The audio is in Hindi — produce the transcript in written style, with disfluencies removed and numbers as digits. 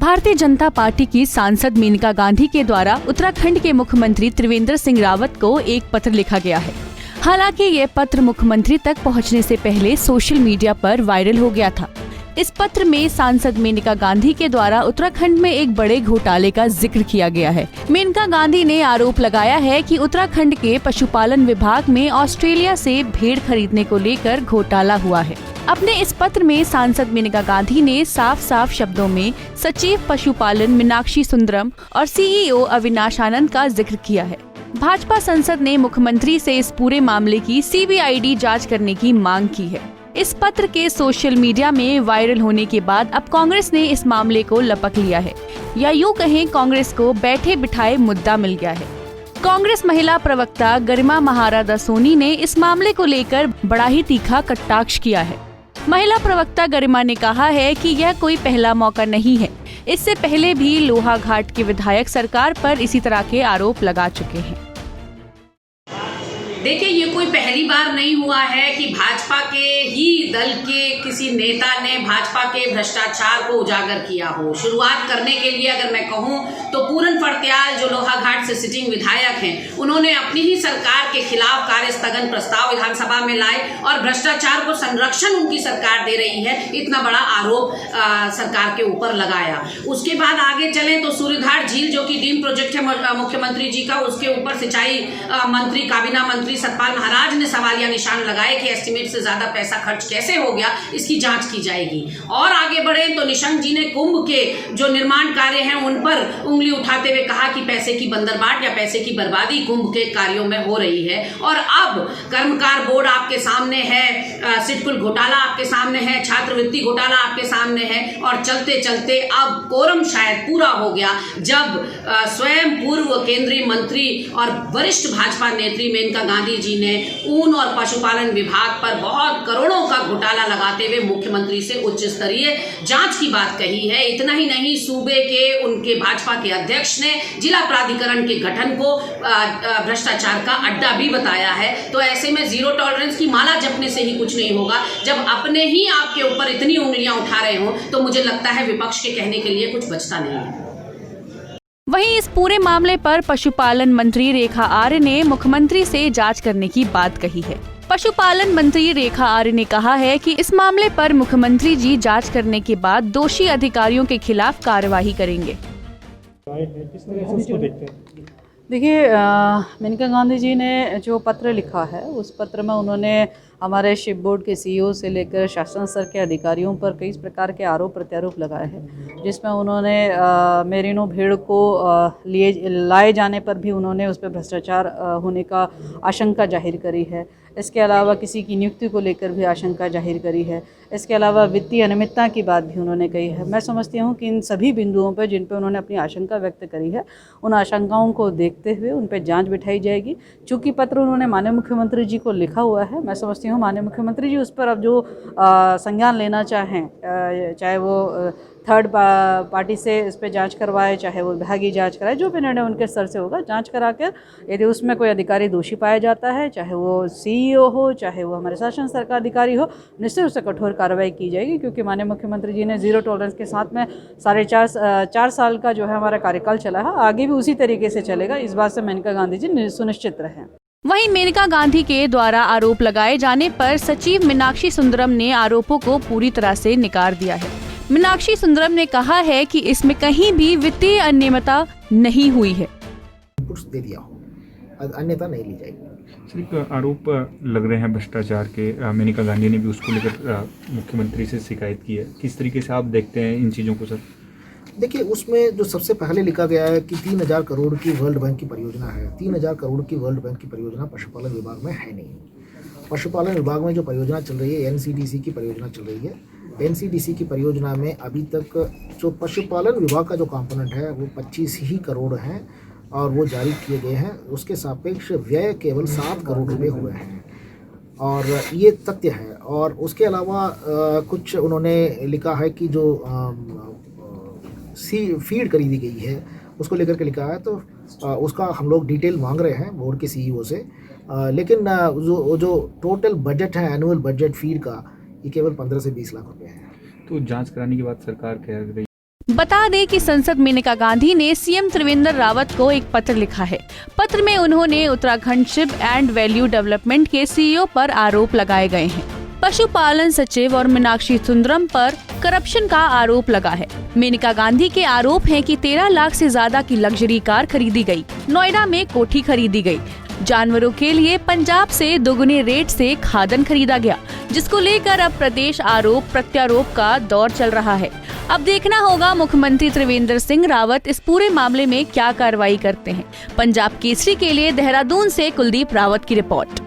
भारतीय जनता पार्टी की सांसद मेनका गांधी के द्वारा उत्तराखंड के मुख्यमंत्री त्रिवेंद्र सिंह रावत को एक पत्र लिखा गया है। हालांकि ये पत्र मुख्यमंत्री तक पहुंचने से पहले सोशल मीडिया पर वायरल हो गया था। इस पत्र में सांसद मेनका गांधी के द्वारा उत्तराखंड में एक बड़े घोटाले का जिक्र किया गया है। मेनका गांधी ने आरोप लगाया है कि उत्तराखंड के पशुपालन विभाग में ऑस्ट्रेलिया से भेड़ खरीदने को लेकर घोटाला हुआ है। अपने इस पत्र में सांसद मेनका गांधी ने साफ साफ शब्दों में सचिव पशुपालन मीनाक्षी सुंदरम और सीईओ अविनाश आनंद का जिक्र किया है। भाजपा संसद ने मुख्यमंत्री से इस पूरे मामले की सीबीआईडी जांच करने की मांग की है। इस पत्र के सोशल मीडिया में वायरल होने के बाद अब कांग्रेस ने इस मामले को लपक लिया है, या यूं कहें कांग्रेस को बैठे बिठाए मुद्दा मिल गया है। कांग्रेस महिला प्रवक्ता गरिमा महाराजा सोनी ने इस मामले को लेकर बड़ा ही तीखा कटाक्ष किया है। महिला प्रवक्ता गरिमा ने कहा है कि यह कोई पहला मौका नहीं है। इससे पहले भी लोहाघाट के विधायक सरकार पर इसी तरह के आरोप लगा चुके हैं। देखिए, ये कोई पहली बार नहीं हुआ है कि भाजपा के ही दल के किसी नेता ने भाजपा के भ्रष्टाचार को उजागर किया हो। शुरुआत करने के लिए अगर मैं कहूं तो पूरन फड़त्याल जो लोहाघाट से सिटिंग विधायक हैं, उन्होंने अपनी ही सरकार के खिलाफ कार्य स्थगन प्रस्ताव विधानसभा में लाए और भ्रष्टाचार को संरक्षण उनकी सरकार दे रही है, इतना बड़ा आरोप सरकार के ऊपर लगाया। उसके बाद आगे चले तो सूर्यधार झील जो कि डीम प्रोजेक्ट है मुख्यमंत्री जी का, उसके ऊपर सिंचाई मंत्री काबीना मंत्री सतपाल महाराज ने सवालिया निशान लगाए कि एस्टीमेट से ज्यादा पैसा खर्च कैसे हो गया, इसकी जांच की जाएगी। और आगे बढ़े तो निशंक जी ने कुंभ के जो निर्माण कार्य हैं उन पर उंगली उठाते हुए कहा कि पैसे की बंदरबाट या पैसे की बर्बादी कुंभ के कार्यों में हो रही है। और अब कर्मकार बोर्ड आपके सामने है, सिडकुल घोटाला आपके सामने है, छात्रवृत्ति घोटाला आपके सामने है, और चलते चलते अब कोरम शायद पूरा हो गया जब स्वयं पूर्व केंद्रीय मंत्री और वरिष्ठ भाजपा नेत्री मेनका गांधी जी ने ऊन और पशुपालन विभाग पर बहुत करोड़ों का घोटाला लगाते हुए मुख्यमंत्री से उच्च स्तरीय जांच की बात कही है। इतना ही नहीं, सूबे के उनके भाजपा के अध्यक्ष ने जिला प्राधिकरण के गठन को भ्रष्टाचार का अड्डा भी बताया है। तो ऐसे में जीरो टॉलरेंस की माला जपने से ही कुछ नहीं होगा। जब अपने ही आपके ऊपर इतनी उंगलियां उठा रहे हो तो मुझे लगता है विपक्ष के कहने के लिए कुछ बचता नहीं है। वहीं इस पूरे मामले पर पशुपालन मंत्री रेखा आर्य ने मुख्यमंत्री से जांच करने की बात कही है। पशुपालन मंत्री रेखा आर्य ने कहा है कि इस मामले पर मुख्यमंत्री जी जांच करने के बाद दोषी अधिकारियों के खिलाफ कार्यवाही करेंगे। देखिए, मेनका गांधी जी ने जो पत्र लिखा है उस पत्र में उन्होंने हमारे शिप बोर्ड के सीईओ से लेकर शासन स्तर के अधिकारियों पर कई प्रकार के आरोप प्रत्यारोप लगाए हैं, जिसमें उन्होंने मेरिनो भेड़ को लाए जाने पर भी उन्होंने उस पर भ्रष्टाचार होने का आशंका जाहिर करी है। इसके अलावा किसी की नियुक्ति को लेकर भी आशंका जाहिर करी है। इसके अलावा वित्तीय अनियमितता की बात भी उन्होंने कही है। मैं समझती हूँ कि इन सभी बिंदुओं पर जिन पर उन्होंने अपनी आशंका व्यक्त करी है, उन आशंकाओं को देखते हुए उन पर जांच बिठाई जाएगी। चूँकि पत्र उन्होंने माननीय मुख्यमंत्री जी को लिखा हुआ है, मैं समझती हूँ माननीय मुख्यमंत्री जी उस पर अब जो संज्ञान लेना चाहें, चाहे वो थर्ड पार्टी से इस पर जांच करवाए, चाहे वो विभागीय जांच कराए, जो भी निर्णय उनके स्तर से होगा, जांच कराकर यदि उसमें कोई अधिकारी दोषी पाया जाता है, चाहे वो सीईओ हो, चाहे वो हमारे शासन स्तर का अधिकारी हो, निश्चित उससे कठोर कार्रवाई की जाएगी। क्योंकि माननीय मुख्यमंत्री जी ने जीरो टॉलरेंस के साथ में 4.5 साल का जो है हमारा कार्यकाल चला है, आगे भी उसी तरीके से चलेगा। इस बात से मेनका गांधी जी सुनिश्चित रहें। वहीं मेनका गांधी के द्वारा आरोप लगाए जाने पर सचिव मीनाक्षी सुंदरम ने आरोपों को पूरी तरह से नकार दिया है। मीनाक्षी सुंदरम ने कहा है कि इसमें कहीं भी वित्तीय अनियमितता नहीं हुई है। दे दिया हो, अन्यथा नहीं ली जाएगी। सिर्फ आरोप लग रहे हैं भ्रष्टाचार के। मेनका गांधी ने भी उसको लेकर मुख्यमंत्री से शिकायत की है। किस तरीके से आप देखते हैं इन चीज़ों को सर? देखिए, उसमें जो सबसे पहले लिखा गया है कि 3000 करोड़ की वर्ल्ड बैंक की परियोजना है। 3000 करोड़ की वर्ल्ड बैंक की परियोजना पशुपालन विभाग में है नहीं। पशुपालन विभाग में जो परियोजना चल रही है, एनसीडीसी की परियोजना चल रही है। एनसीडीसी की परियोजना में अभी तक जो पशुपालन विभाग का जो कंपोनेंट है वो 25 ही करोड़ हैं और वो जारी किए गए हैं। उसके सापेक्ष व्यय केवल 7 करोड़ रुपये हुए हैं, और ये तथ्य है। और उसके अलावा कुछ उन्होंने लिखा है कि जो फीड खरीदी गई है उसको लेकर के लिखा है, तो उसका हम लोग डिटेल मांग रहे हैं बोर्ड के सीईओ से। लेकिन जो टोटल बजट है, एनुअल बजट फीड का, ये केवल 15 से 20 लाख रुपए है। तो जांच कराने की बात सरकार कह रही है। बता दें कि सांसद मेनका गांधी ने सीएम त्रिवेंद्र रावत को एक पत्र लिखा है। पत्र में उन्होंने Uttarakhand ship and value development के सीईओ पर आरोप लगाए गए हैं। पशुपालन सचिव और मीनाक्षी सुंदरम पर करप्शन का आरोप लगा है। मेनका गांधी के आरोप हैं कि 13 लाख से ज्यादा की लग्जरी कार खरीदी गई, नोएडा में कोठी खरीदी गई, जानवरों के लिए पंजाब से दोगुने रेट से खादन खरीदा गया, जिसको लेकर अब प्रदेश आरोप प्रत्यारोप का दौर चल रहा है। अब देखना होगा मुख्यमंत्री त्रिवेंद्र सिंह रावत इस पूरे मामले में क्या कार्रवाई करते हैं। पंजाब केसरी के लिए देहरादून से कुलदीप रावत की रिपोर्ट।